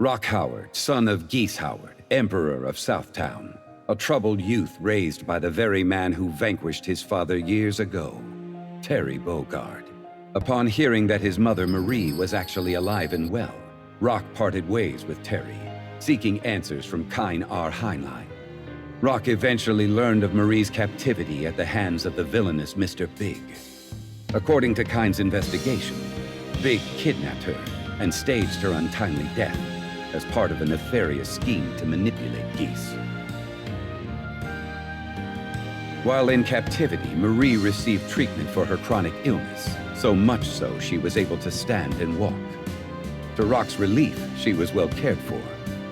Rock Howard, son of Geese Howard, Emperor of Southtown, a troubled youth raised by the very man who vanquished his father years ago, Terry Bogard. Upon hearing that his mother Marie was actually alive and well, Rock parted ways with Terry, seeking answers from Kine R. Heinlein. Rock eventually learned of Marie's captivity at the hands of the villainous Mr. Big. According to Kine's investigation, Big kidnapped her and staged her untimely death as part of a nefarious scheme to manipulate Geese. While in captivity, Marie received treatment for her chronic illness, so much so she was able to stand and walk. To Rock's relief, she was well cared for,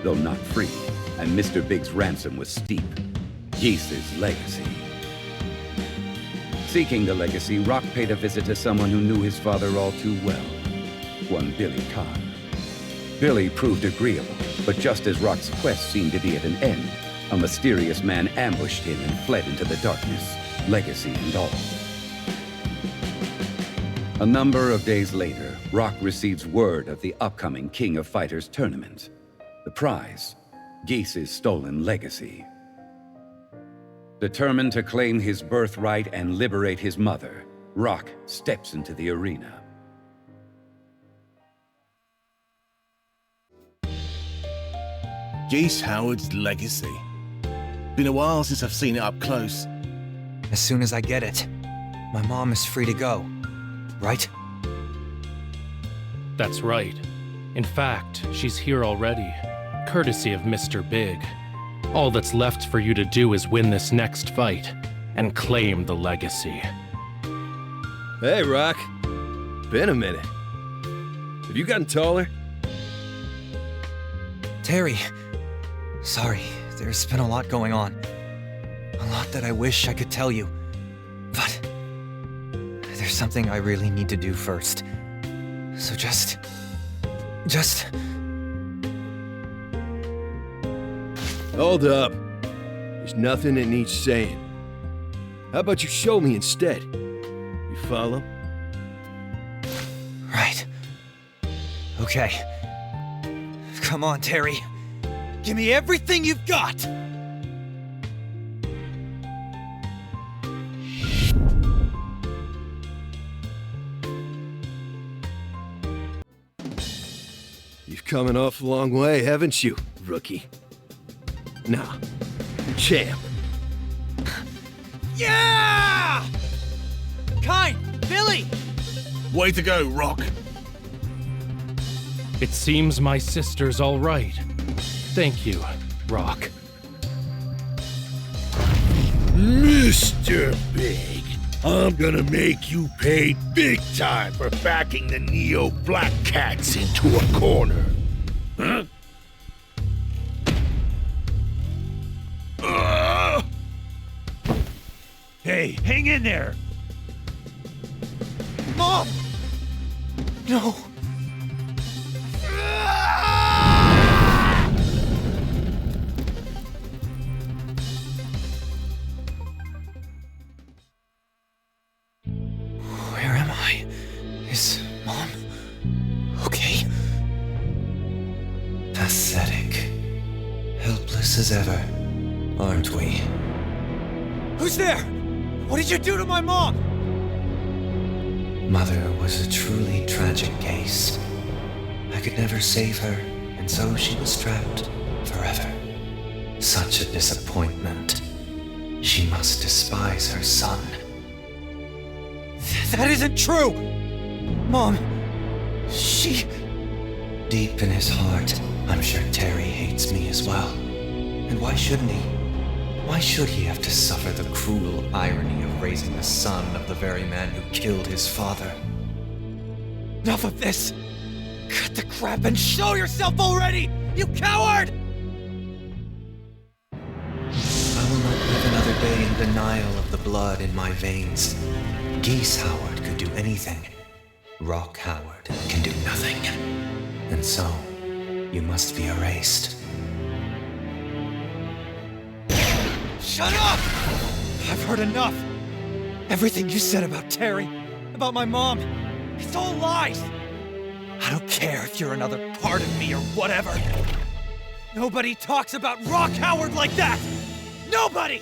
though not free, and Mr. Big's ransom was steep: Geese's legacy. Seeking the legacy, Rock paid a visit to someone who knew his father all too well, one Billy Kahn. Billy proved agreeable, but just as Rock's quest seemed to be at an end, a mysterious man ambushed him and fled into the darkness, legacy and all. A number of days later, Rock receives word of the upcoming King of Fighters tournament. The prize, Geese's stolen legacy. Determined to claim his birthright and liberate his mother, Rock steps into the arena. Geese Howard's legacy. Been a while since I've seen it up close. As soon as I get it, my mom is free to go, right? That's right. In fact, she's here already, courtesy of Mr. Big. All that's left for you to do is win this next fight and claim the legacy. Hey, Rock. Been a minute. Have you gotten taller? Terry, sorry, there's been a lot going on. A lot that I wish I could tell you. But there's something I really need to do first. So just... Hold up. There's nothing that needs saying. How about you show me instead? You follow? Right. Okay. Come on, Terry. Give me everything you've got! You've come an awful long way, haven't you, rookie? Nah, champ. Yeah! Kine! Billy! Way to go, Rock. It seems my sister's all right. Thank you, Rock. Mr. Big, I'm gonna make you pay big time for backing the Neo-Black Cats into a corner. Huh? Hey, hang in there! Mom! No! Where am I? Is Mom okay? Pathetic. Helpless as ever, aren't we? Who's there? What did you do to my mom? Mother was a truly tragic case. I could never save her, and so she was trapped forever. Such a disappointment. She must despise her son. That isn't true! Mom, she... Deep in his heart, I'm sure Terry hates me as well. And why shouldn't he? Why should he have to suffer the cruel irony of raising the son of the very man who killed his father? Enough of this! Cut the crap and show yourself already, you coward! I will not live another day in denial of the blood in my veins. Geese Howard could do anything. Rock Howard can do nothing. And so, you must be erased. Shut up! I've heard enough! Everything you said about Terry, about my mom, it's all lies! I don't care if you're another part of me or whatever. Nobody talks about Rock Howard like that! Nobody!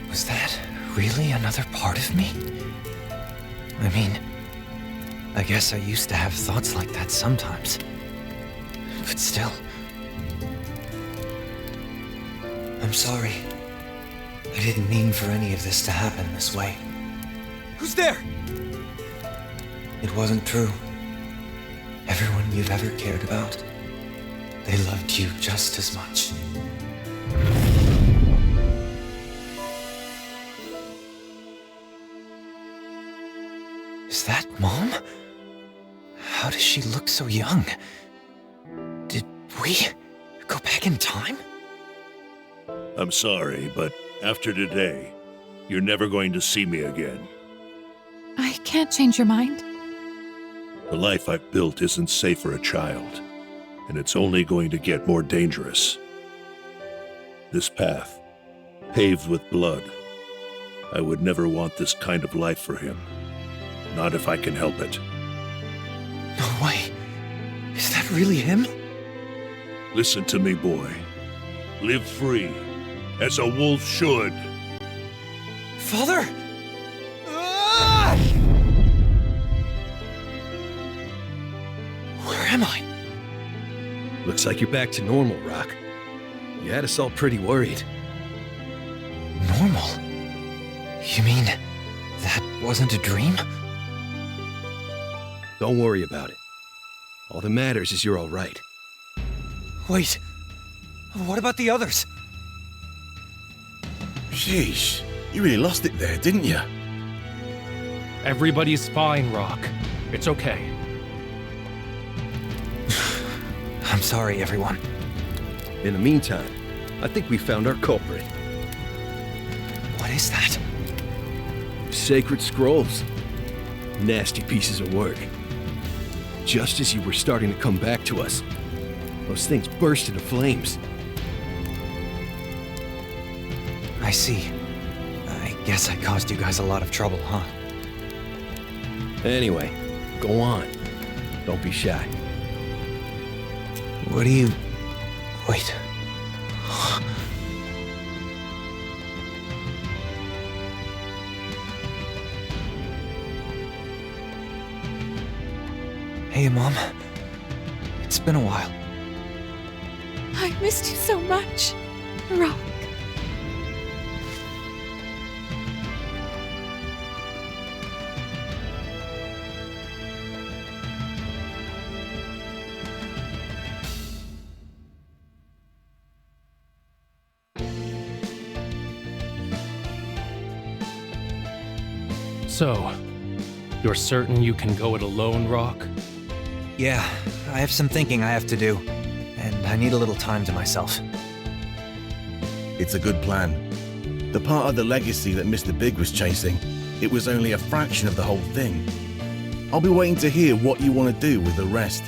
Was that really another part of me? I mean, I guess I used to have thoughts like that sometimes. But still. I'm sorry. I didn't mean for any of this to happen this way. Who's there? It wasn't true. Everyone you've ever cared about, they loved you just as much. Is that Mom? How does she look so young? Did we go back in time? I'm sorry, but after today, you're never going to see me again. I can't change your mind. The life I've built isn't safe for a child, and it's only going to get more dangerous. This path, paved with blood, I would never want this kind of life for him. Not if I can help it. No way. Is that really him? Listen to me, boy. Live free, as a wolf should. Father! Ah! Where am I? Looks like you're back to normal, Rock. You had us all pretty worried. Normal? You mean that wasn't a dream? Don't worry about it. All that matters is you're all right. Wait. What about the others? Sheesh, you really lost it there, didn't you? Everybody's fine, Rock. It's okay. I'm sorry, everyone. In the meantime, I think we found our culprit. What is that? Sacred scrolls. Nasty pieces of work. Just as you were starting to come back to us, those things burst into flames. I see. I guess I caused you guys a lot of trouble, huh? Anyway, go on. Don't be shy. What do you... Wait. Hey, Mom. It's been a while. I missed you so much, Rock. So, you're certain you can go it alone, Rock? Yeah, I have some thinking I have to do, and I need a little time to myself. It's a good plan. The part of the legacy that Mr. Big was chasing, it was only a fraction of the whole thing. I'll be waiting to hear what you want to do with the rest.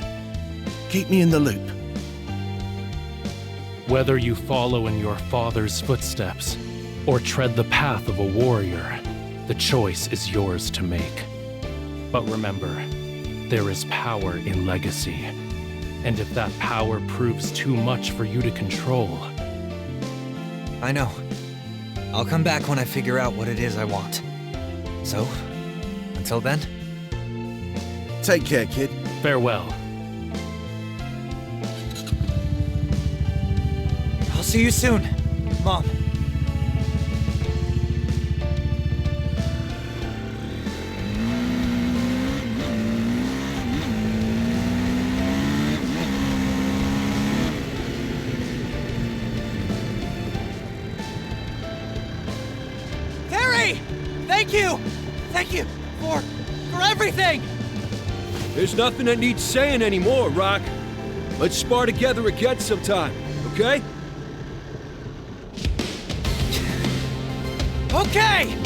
Keep me in the loop. Whether you follow in your father's footsteps, or tread the path of a warrior, the choice is yours to make. But remember, there is power in legacy. And if that power proves too much for you to control... I know. I'll come back when I figure out what it is I want. So, until then... Take care, kid. Farewell. I'll see you soon, Mom. Thank you! Thank you for everything! There's nothing that needs saying anymore, Rock. Let's spar together again sometime, okay? Okay!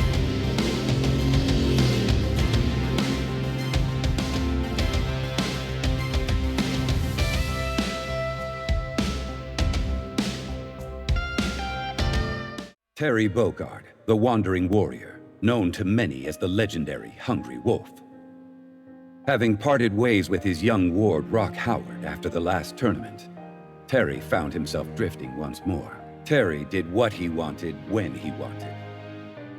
Terry Bogard, the wandering warrior, known to many as the legendary Hungry Wolf. Having parted ways with his young ward Rock Howard after the last tournament, Terry found himself drifting once more. Terry did what he wanted when he wanted.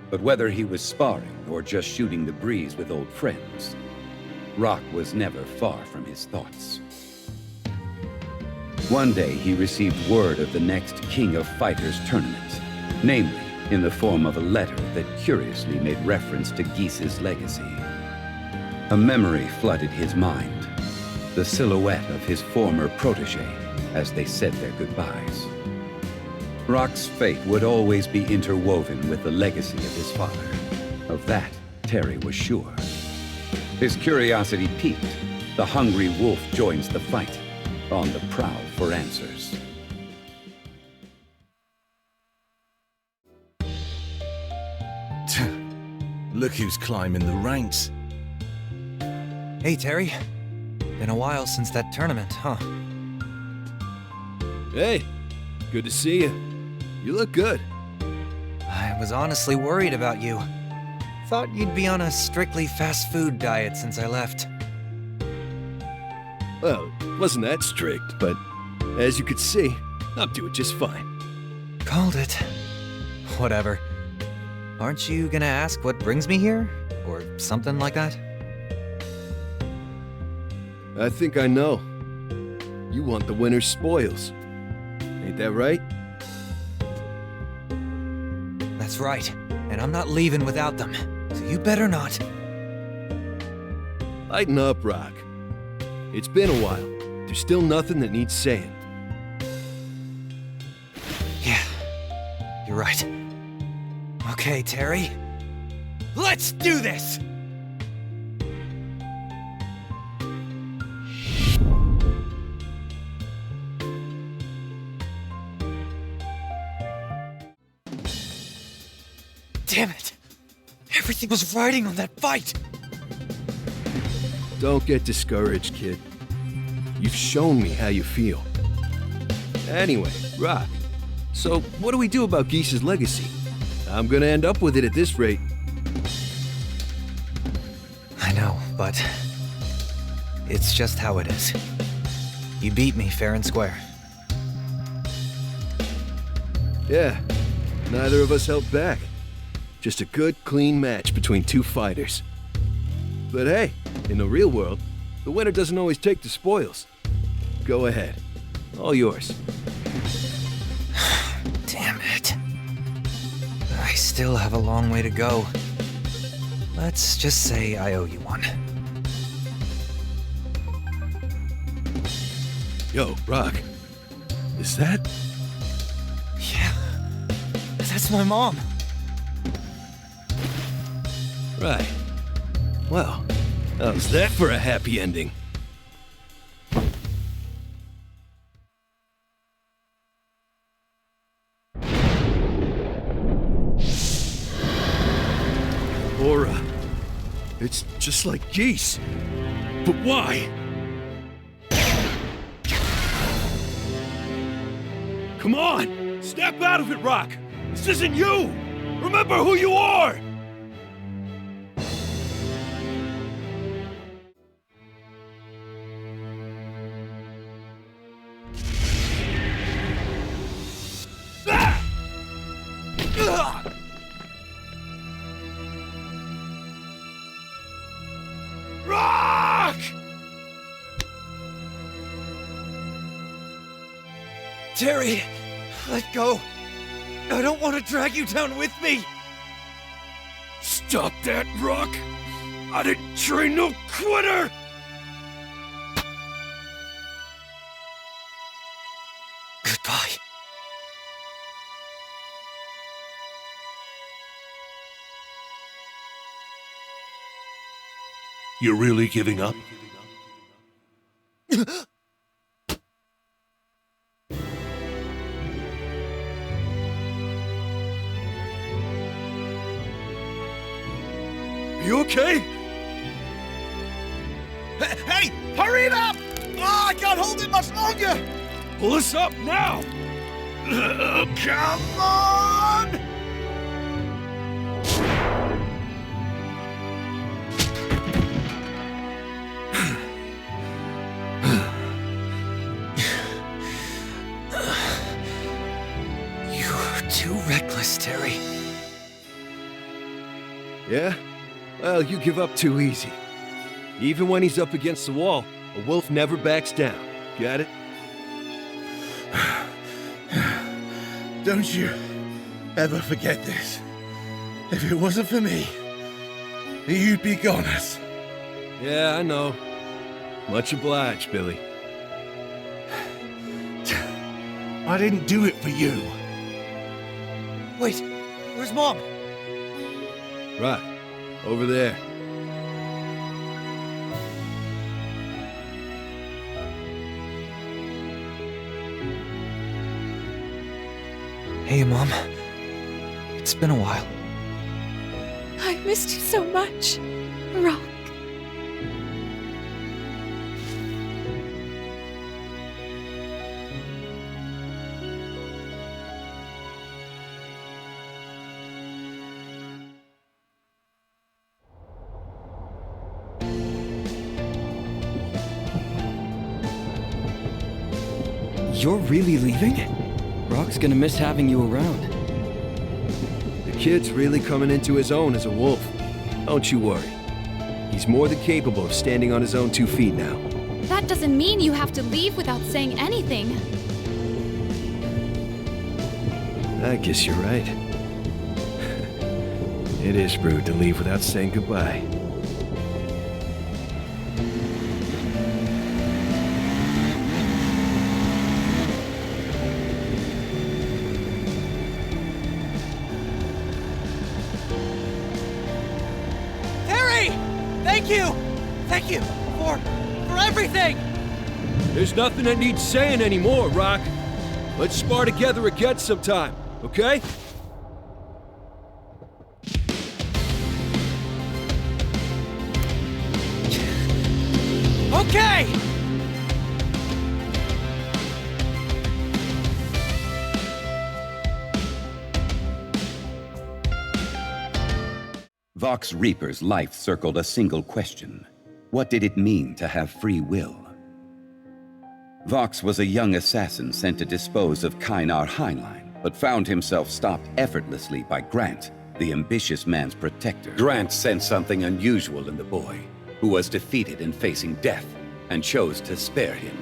But whether he was sparring or just shooting the breeze with old friends, Rock was never far from his thoughts. One day he received word of the next King of Fighters tournament, namely in the form of a letter that curiously made reference to 𝗔núncios' legacy. A memory flooded his mind, the silhouette of his former protege as they said their goodbyes. Rock's fate would always be interwoven with the legacy of his father. Of that, Terry was sure. His curiosity piqued, the hungry wolf joins the fight, on the prowl for answers. Look who's climbing the ranks. Hey, Terry. Been a while since that tournament, huh? Hey, good to see you. You look good. I was honestly worried about you. Thought you'd be on a strictly fast food diet since I left. Well, it wasn't that strict, but as you could see, I'm doing just fine. Called it. Whatever. Aren't you gonna ask what brings me here? Or something like that? I think I know. You want the winner's spoils. Ain't that right? That's right. And I'm not leaving without them. So you better not. Lighten up, Rock. It's been a while. There's still nothing that needs saying. Yeah, you're right. Okay, Terry. Let's do this! Damn it! Everything was riding on that fight! Don't get discouraged, kid. You've shown me how you feel. Anyway, Rock, so what do we do about 𝗔núncios' legacy? I'm gonna end up with it at this rate. I know, but it's just how it is. You beat me fair and square. Yeah, neither of us held back. Just a good, clean match between two fighters. But hey, in the real world, the winner doesn't always take the spoils. Go ahead. All yours. Damn it. I still have a long way to go. Let's just say I owe you one. Yo, Rock. Is that... Yeah. That's my mom. Right. Well, how's that for a happy ending? Aura. It's just like geese. But why? Come on! Snap out of it, Rock! This isn't you! Remember who you are! Rock! Terry, let go. I don't want to drag you down with me. Stop that, Rock! I didn't train no quitter! Goodbye. You're really giving up? You okay? Hey, hurry it up! Oh, I can't hold it much longer! Pull us up now! Come on! Terry. Yeah? Well, you give up too easy. Even when he's up against the wall, a wolf never backs down. Got it? Don't you ever forget this. If it wasn't for me, you'd be goners. Yeah, I know. Much obliged, Billy. I didn't do it for you. Wait, where's Mom? Right. Over there. Hey, Mom. It's been a while. I missed you so much, Rock. You're really leaving? Rock's gonna miss having you around. The kid's really coming into his own as a wolf. Don't you worry. He's more than capable of standing on his own 2 feet now. That doesn't mean you have to leave without saying anything. I guess you're right. It is rude to leave without saying goodbye. Thank you for everything! There's nothing that needs saying anymore, Rock. Let's spar together again sometime, okay? Okay! Vox Reaper's life circled a single question. What did it mean to have free will? Vox was a young assassin sent to dispose of Kynar Heinlein, but found himself stopped effortlessly by Grant, the ambitious man's protector. Grant sensed something unusual in the boy, who was defeated and facing death, and chose to spare him,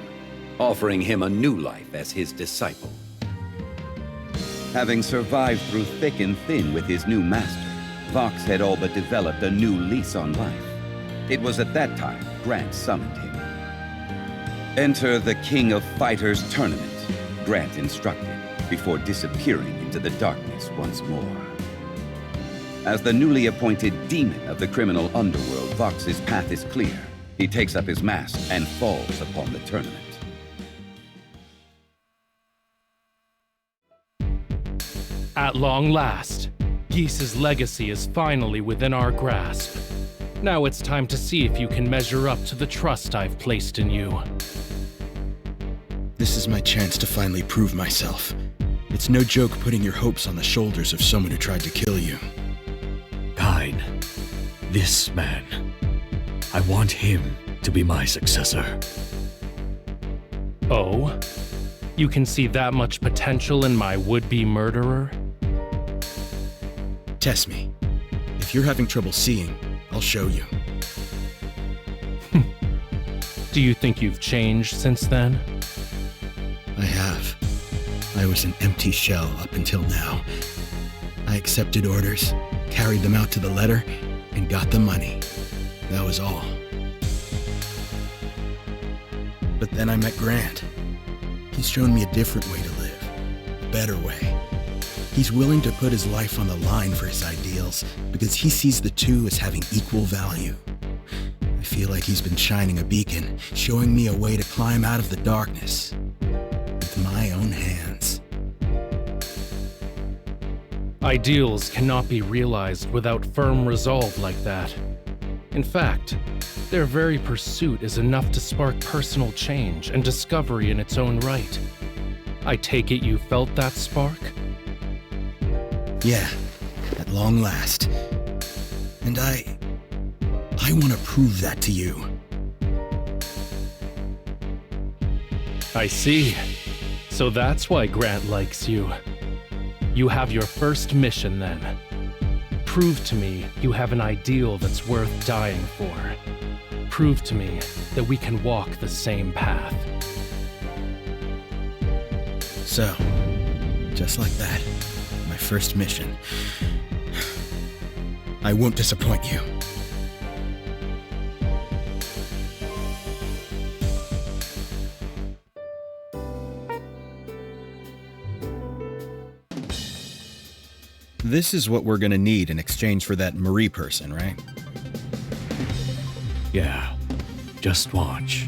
offering him a new life as his disciple. Having survived through thick and thin with his new master, Vox had all but developed a new lease on life. It was at that time Grant summoned him. Enter the King of Fighters tournament, Grant instructed, before disappearing into the darkness once more. As the newly appointed demon of the criminal underworld, Vox's path is clear. He takes up his mask and falls upon the tournament. At long last, 𝗰's legacy is finally within our grasp. Now it's time to see if you can measure up to the trust I've placed in you. This is my chance to finally prove myself. It's no joke putting your hopes on the shoulders of someone who tried to kill you. Kyne, this man, I want him to be my successor. Oh? You can see that much potential in my would-be murderer? Test me. If you're having trouble seeing, I'll show you. Do you think you've changed since then? I have. I was an empty shell up until now. I accepted orders, carried them out to the letter, and got the money. That was all. But then I met Grant. He's shown me a different way to live, a better way. He's willing to put his life on the line for his ideals because he sees the two as having equal value. I feel like he's been shining a beacon, showing me a way to climb out of the darkness with my own hands. Ideals cannot be realized without firm resolve like that. In fact, their very pursuit is enough to spark personal change and discovery in its own right. I take it you felt that spark? Yeah, at long last. And I want to prove that to you. I see. So that's why Grant likes you. You have your first mission then. Prove to me you have an ideal that's worth dying for. Prove to me that we can walk the same path. So, just like that, my first mission. I won't disappoint you. This is what we're gonna need in exchange for that Marie person, right? Yeah, just watch.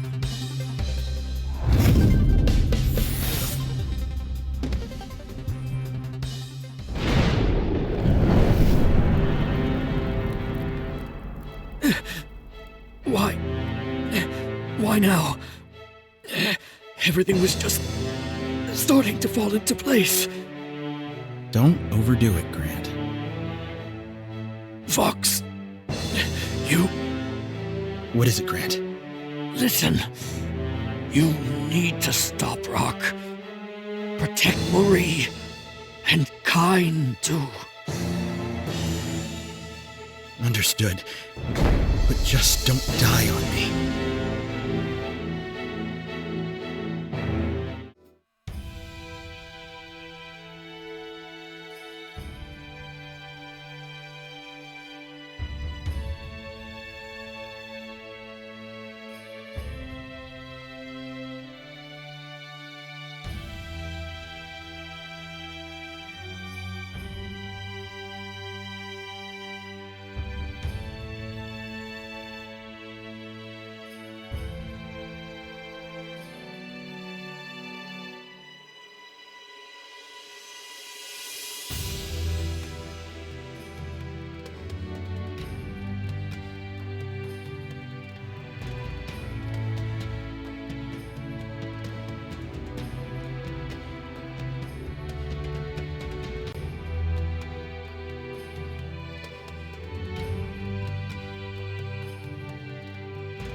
Why now? Everything was just starting to fall into place. Don't overdo it, Grant. Fox, you... What is it, Grant? Listen, you need to stop Rock. Protect Marie, and Kine too. Understood. But just don't die on me.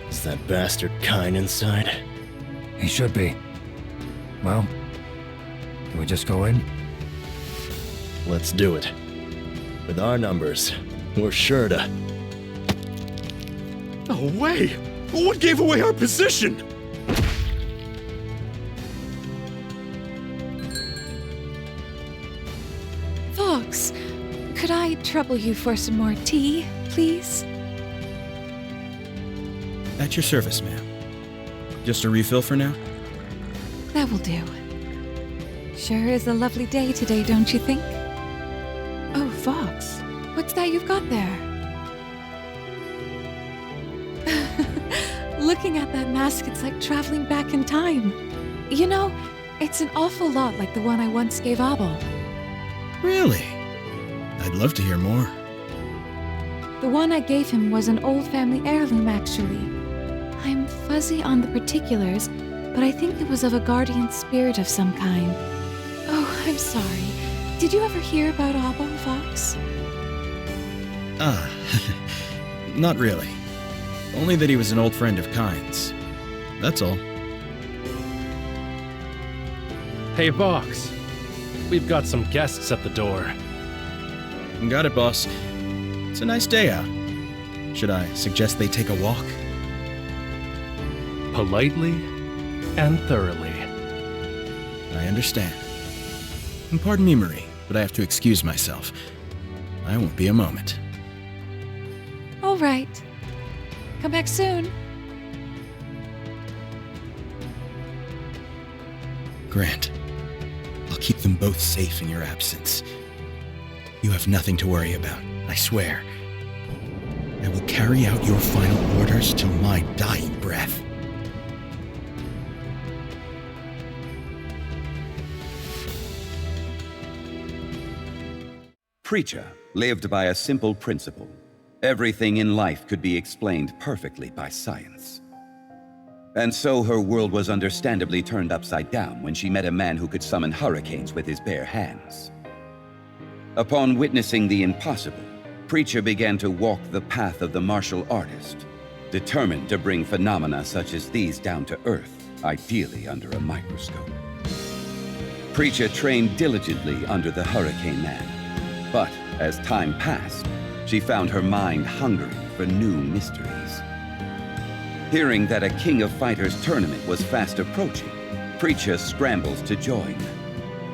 Is that bastard Kine inside? He should be. Well, can we just go in? Let's do it. With our numbers, we're sure to... No way! What gave away our position? Fox, could I trouble you for some more tea, please? At your service, ma'am. Just a refill for now? That will do. Sure is a lovely day today, don't you think? Oh, Fox, what's that you've got there? Looking at that mask, it's like traveling back in time. You know, it's an awful lot like the one I once gave 𝗷. Really? I'd love to hear more. The one I gave him was an old family heirloom, actually. I'm fuzzy on the particulars, but I think it was of a guardian spirit of some kind. Oh, I'm sorry. Did you ever hear about 𝗷, Fox? Not really. Only that he was an old friend of Kine's. That's all. Hey, Fox. We've got some guests at the door. Got it, boss. It's a nice day out. Should I suggest they take a walk? Politely and thoroughly. I understand. And pardon me, Marie, but I have to excuse myself. I won't be a moment. All right. Come back soon. Grant, I'll keep them both safe in your absence. You have nothing to worry about, I swear. I will carry out your final orders till my dying breath. Preecha lived by a simple principle. Everything in life could be explained perfectly by science. And so her world was understandably turned upside down when she met a man who could summon hurricanes with his bare hands. Upon witnessing the impossible, Preecha began to walk the path of the martial artist, determined to bring phenomena such as these down to earth, ideally under a microscope. Preecha trained diligently under the Hurricane Man. But as time passed, she found her mind hungering for new mysteries. Hearing that a King of Fighters tournament was fast approaching, Preecha scrambles to join.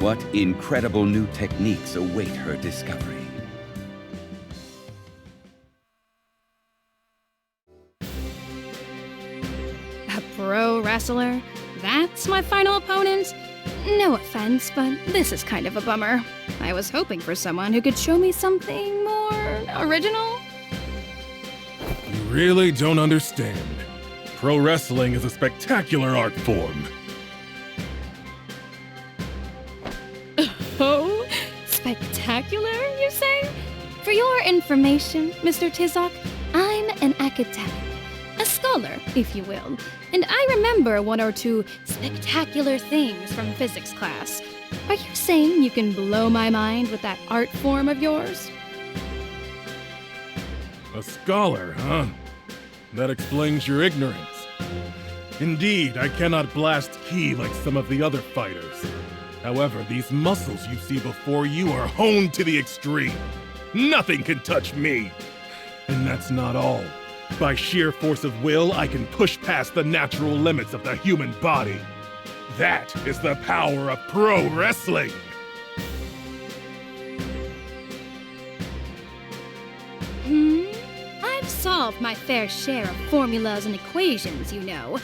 What incredible new techniques await her discovery? A pro wrestler? That's my final opponent? No offense, but this is kind of a bummer. I was hoping for someone who could show me something more original. You really don't understand. Pro wrestling is a spectacular art form. Oh, spectacular, you say? For your information, Mr. Tzok, I'm an academic. A scholar, if you will. And I remember one or two spectacular things from physics class. Are you saying you can blow my mind with that art form of yours? A scholar, huh? That explains your ignorance. Indeed, I cannot blast ki like some of the other fighters. However, these muscles you see before you are honed to the extreme. Nothing can touch me. And that's not all. By sheer force of will, I can push past the natural limits of the human body. That is the power of pro wrestling. I've solved my fair share of formulas and equations, you know.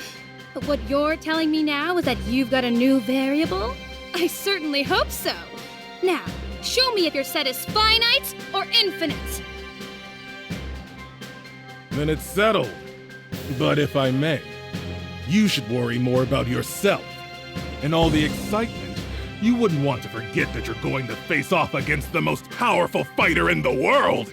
But what you're telling me now is that you've got a new variable? I certainly hope so. Now, show me if your set is finite or infinite. Then it's settled. But if I may, you should worry more about yourself. In all the excitement, you wouldn't want to forget that you're going to face off against the most powerful fighter in the world!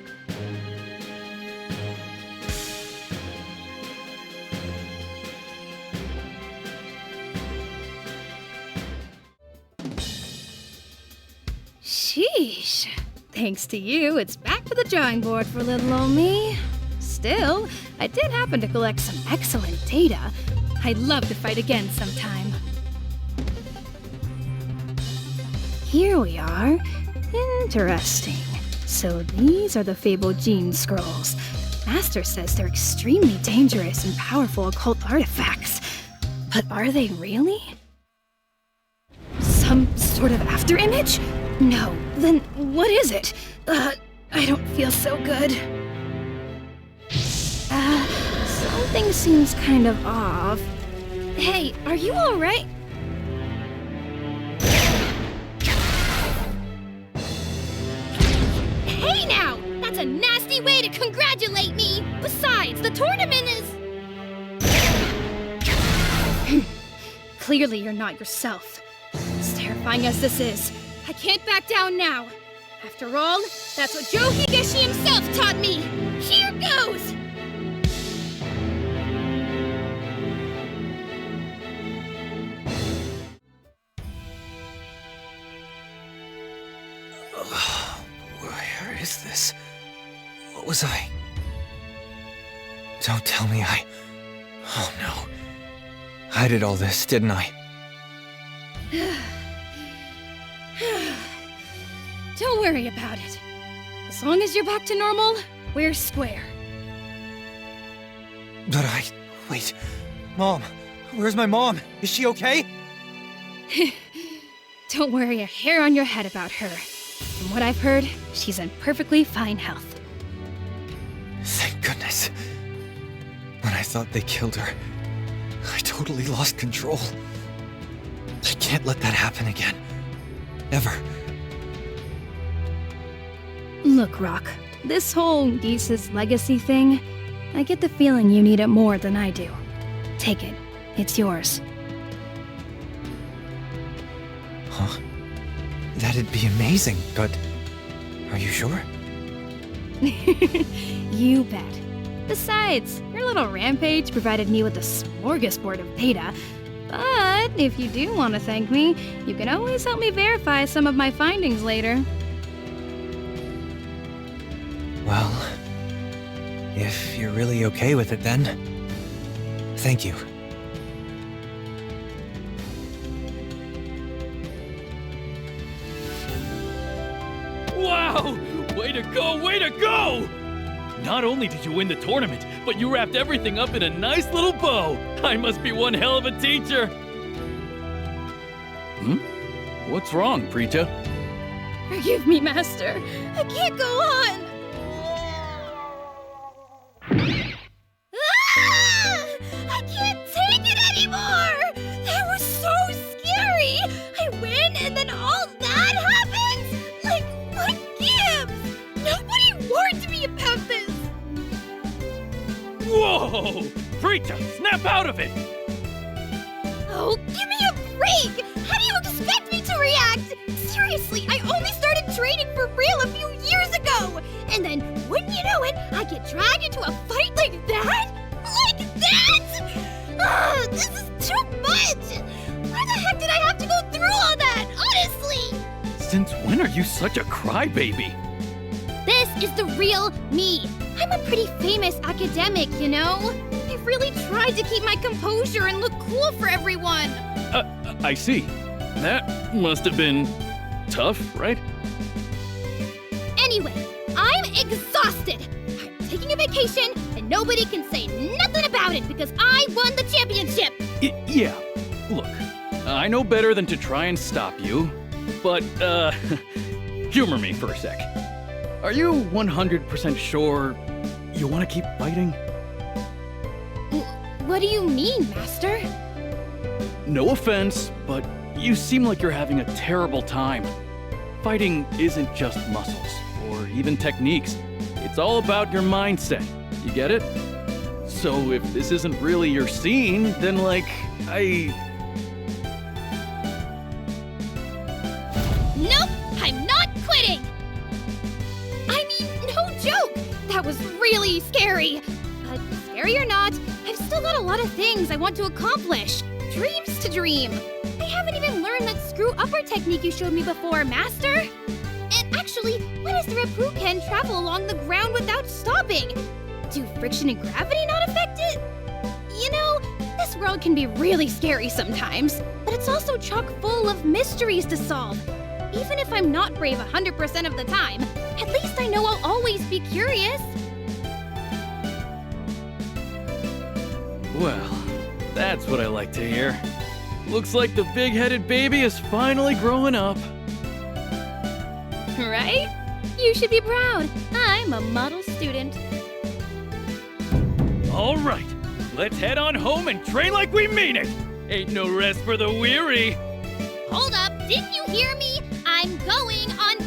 Sheesh. Thanks to you, it's back to the drawing board for little old me. Still, I did happen to collect some excellent data. I'd love to fight again sometime. Here we are. Interesting. So these are the fabled gene scrolls. Master says they're extremely dangerous and powerful occult artifacts. But are they really? Some sort of afterimage? No. Then what is it? I don't feel so good. Something seems kind of off. Hey, are you alright? Hey now! That's a nasty way to congratulate me! Besides, the tournament is... Clearly you're not yourself. As terrifying as this is, I can't back down now. After all, that's what 𝗔núncios himself taught me. Here goes! Where is this? What was I? Don't tell me I... Oh no. I did all this, didn't I? Don't worry about it. As long as you're back to normal, we're square. But wait. Mom! Where's my mom? Is she okay? Don't worry a hair on your head about her. From what I've heard, she's in perfectly fine health. Thank goodness. When I thought they killed her, I totally lost control. I can't let that happen again. Ever. Look, Rock, this whole 𝗰=hes legacy thing, I get the feeling you need it more than I do. Take it. It's yours. Huh? That'd be amazing, but are you sure? You bet. Besides, your little rampage provided me with a smorgasbord of data. But if you do want to thank me, you can always help me verify some of my findings later. Well, if you're really okay with it then, thank you. Whoa! Way to go, way to go! Not only did you win the tournament, but you wrapped everything up in a nice little bow. I must be one hell of a teacher. What's wrong, Preecha? Forgive me, Master. I can't go on. I can't take it anymore! That was so scary! I win and then all that happens? Like, what gives? Nobody warned me about this! Whoa! Preecha, snap out of it! Oh, give me a break! How do you expect me to react? Seriously, I only started training for real a few years ago! And then, wouldn't you know it, I get dragged into a fight like that? Like that? This is too much! Why the heck did I have to go through all that, honestly? Since when are you such a crybaby? This is the real me. I'm a pretty famous academic, you know? I really tried to keep my composure and look cool for everyone. I see. That must have been tough, right? Anyway, I'm exhausted. I'm taking a vacation, and nobody can say nothing about it because I won the championship. Yeah. Look, I know better than to try and stop you, but, humor me for a sec. Are you 100% sure you want to keep fighting? What do you mean, Master? No offense, but you seem like you're having a terrible time. Fighting isn't just muscles, or even techniques. It's all about your mindset. You get it? So if this isn't really your scene, then Nope, I'm not quitting! I mean, no joke! That was really scary. But scary or not, I've still got a lot of things I want to accomplish. Dreams to dream. I haven't even learned that screw-upper technique you showed me before, Master. And actually, why does the Reppuken travel along the ground without stopping? Do friction and gravity not affect it? You know, this world can be really scary sometimes, but it's also chock full of mysteries to solve. Even if I'm not brave 100% of the time, at least I know I'll always be curious. well, that's what I like to hear. Looks like the big-headed baby is finally growing up. Right? You should be proud. I'm a model student. All right, let's head on home and train like we mean it. Ain't no rest for the weary. Hold up, didn't you hear me? I'm going on